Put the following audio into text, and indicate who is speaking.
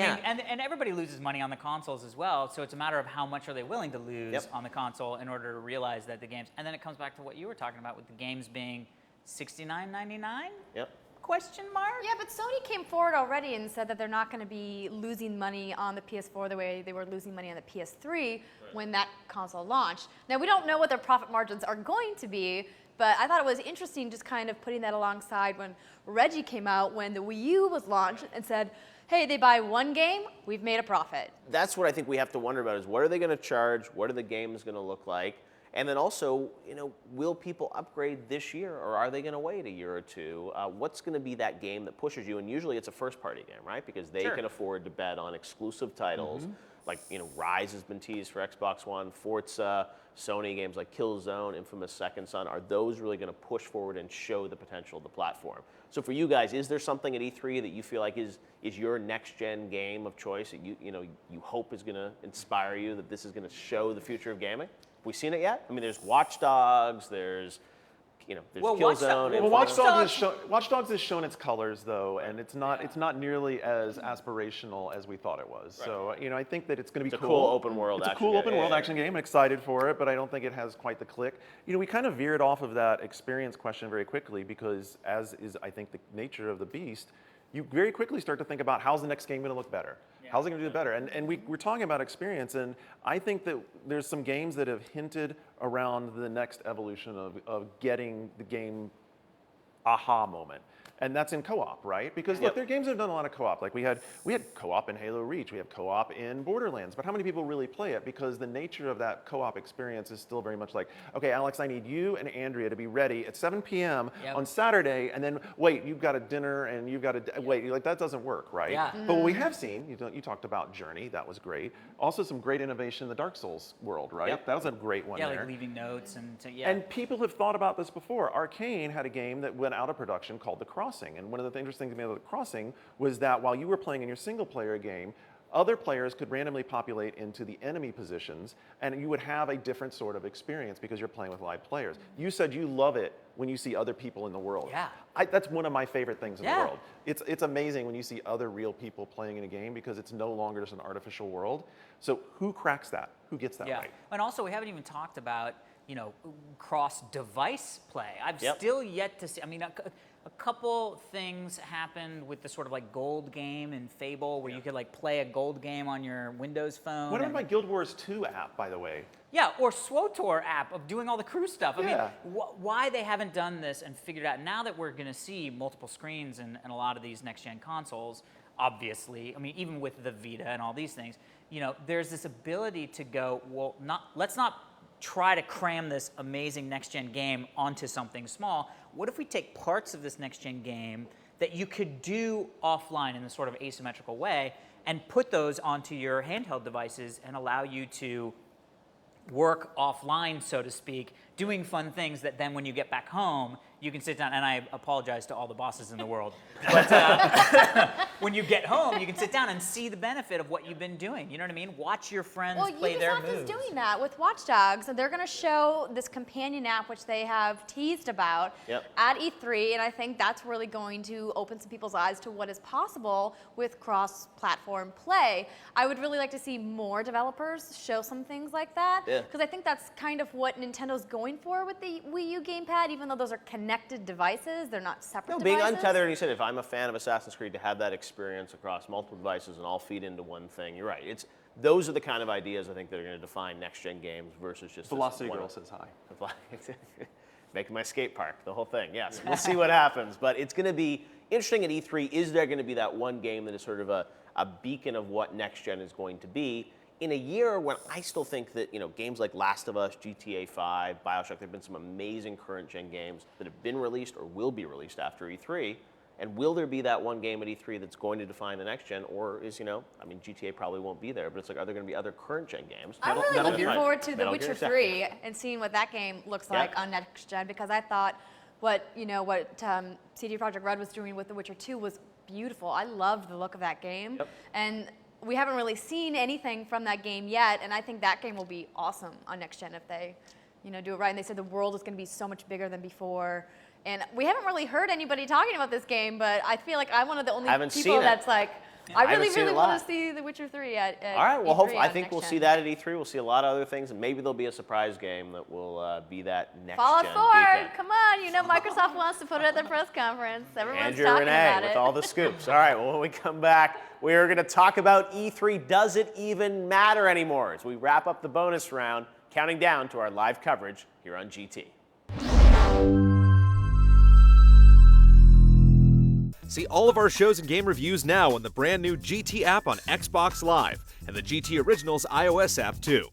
Speaker 1: I mean? And everybody loses money on the consoles as well, so it's a matter of how much are they willing to lose on the console in order to realize that the games, and then it comes back to what you were talking about with the games being $69.99?
Speaker 2: Yep.
Speaker 1: Question mark?
Speaker 3: Yeah, but Sony came forward already and said that they're not going to be losing money on the PS4 the way they were losing money on the PS3 when that console launched. Now, we don't know what their profit margins are going to be, but I thought it was interesting just kind of putting that alongside when Reggie came out when the Wii U was launched and said, hey, they buy one game, we've made a profit.
Speaker 2: That's what I think we have to wonder about is what are they going to charge? What are the games going to look like? And then also, will people upgrade this year, or are they going to wait a year or two? What's going to be that game that pushes you? And usually it's a first-party game, right? Because they can afford to bet on exclusive titles. Like, Rise has been teased for Xbox One, Forza, Sony games like Killzone, Infamous Second Son. Are those really going to push forward and show the potential of the platform? So for you guys, is there something at E3 that you feel like is your next-gen game of choice that you hope is going to inspire you, that this is going to show the future of gaming? Have we seen it yet? I mean, there's Watch Dogs, there's Killzone.
Speaker 4: Well, Watch Dogs has shown its colors, though, and it's not nearly as aspirational as we thought it was.
Speaker 2: Right.
Speaker 4: So, I think that it's going to be
Speaker 2: cool. It's a cool open world action game.
Speaker 4: It's a cool open world action game. I'm excited for it, but I don't think it has quite the click. We kind of veered off of that experience question very quickly because, as is, I think, the nature of the beast, you very quickly start to think about how's the next game going to look better? How's it going to do better? And we're talking about experience, and I think that there's some games that have hinted around the next evolution of getting the game aha moment. And that's in co-op, right? Because look, there are games that have done a lot of co-op. Like we had co-op in Halo Reach, we have co-op in Borderlands, but how many people really play it? Because the nature of that co-op experience is still very much like, okay, Alex, I need you and Andrea to be ready at 7 p.m. on Saturday, and then wait, you've got a dinner and you've got to wait. Like that doesn't work, right?
Speaker 1: Yeah.
Speaker 4: But what we have seen, you talked about Journey, that was great. Also, some great innovation in the Dark Souls world, right?
Speaker 2: Yep.
Speaker 4: That was a great one.
Speaker 1: Yeah,
Speaker 4: there.
Speaker 1: like leaving notes and
Speaker 4: And people have thought about this before. Arcane had a game that went out of production called The Crossing, and one of the interesting things about The Crossing was that while you were playing in your single-player game, other players could randomly populate into the enemy positions, and you would have a different sort of experience because you're playing with live players. You said you love it when you see other people in the world.
Speaker 1: Yeah.
Speaker 4: That's one of my favorite things in the world. It's amazing when you see other real people playing in a game because it's no longer just an artificial world. So who cracks that? Who gets that right?
Speaker 1: And also, we haven't even talked about, cross-device play. I've still yet to see, a couple things happened with the sort of like gold game in Fable where you could like play a gold game on your Windows phone.
Speaker 4: What about my Guild Wars 2 app, by the way?
Speaker 1: Yeah, or SWOTOR app of doing all the crew stuff. I mean, why they haven't done this and figured out, now that we're going to see multiple screens in a lot of these next-gen consoles, obviously, even with the Vita and all these things, there's this ability to go, well, let's not try to cram this amazing next-gen game onto something small. What if we take parts of this next-gen game that you could do offline in a sort of asymmetrical way and put those onto your handheld devices and allow you to work offline, so to speak, doing fun things that then when you get back home, you can sit down, and I apologize to all the bosses in the world, but when you get home, you can sit down and see the benefit of what you've been doing. You know what I mean? Watch your friends play their moves.
Speaker 3: Well, Ubisoft is doing that with Watch Dogs. They're going to show this companion app, which they have teased about at E3, and I think that's really going to open some people's eyes to what is possible with cross-platform play. I would really like to see more developers show some things like that, because I think that's kind of what Nintendo's going for with the Wii U gamepad, even though those are connected devices, they're not separate devices.
Speaker 2: Being untethered, and you said, if I'm a fan of Assassin's Creed, to have that experience across multiple devices and all feed into one thing, you're right. Those are the kind of ideas I think that are going to define next-gen games versus just
Speaker 4: Velocity Girl says hi.
Speaker 2: Making my skate park, the whole thing. Yes, we'll see what happens. But it's going to be interesting at E3. Is there going to be that one game that is sort of a beacon of what next-gen is going to be? In a year when I still think that games like Last of Us, GTA 5, BioShock, there have been some amazing current-gen games that have been released or will be released after E3. And will there be that one game at E3 that's going to define the next gen, or is, GTA probably won't be there, but it's like, are there going to be other current-gen games?
Speaker 3: I'm really looking forward to The Witcher 3 and seeing what that game looks like on next gen, because I thought what CD Projekt Red was doing with The Witcher 2 was beautiful. I loved the look of that game. And we haven't really seen anything from that game yet, and I think that game will be awesome on next gen if they, do it right. And they said the world is going to be so much bigger than before. And we haven't really heard anybody talking about this game, but I feel like I'm one of the only people that's like, I
Speaker 2: haven't
Speaker 3: really,
Speaker 2: seen it
Speaker 3: really want
Speaker 2: live.
Speaker 3: to see The Witcher 3 at
Speaker 2: All right, well,
Speaker 3: E3
Speaker 2: hopefully, I
Speaker 3: on
Speaker 2: think
Speaker 3: next
Speaker 2: we'll
Speaker 3: gen.
Speaker 2: see that at E3. We'll see a lot of other things, and maybe there'll be a surprise game that will be that next
Speaker 3: Fallout
Speaker 2: gen
Speaker 3: 4,
Speaker 2: beacon.
Speaker 3: come on, you know Microsoft wants to put it at their press conference. Everyone's
Speaker 2: Andrew
Speaker 3: talking
Speaker 2: Renee
Speaker 3: about
Speaker 2: with
Speaker 3: it.
Speaker 2: all the scoops. All right, well, when we come back, we are going to talk about E3. Does it even matter anymore? As we wrap up the bonus round, counting down to our live coverage here on GT.
Speaker 5: See all of our shows and game reviews now on the brand new GT app on Xbox Live and the GT Originals iOS app too.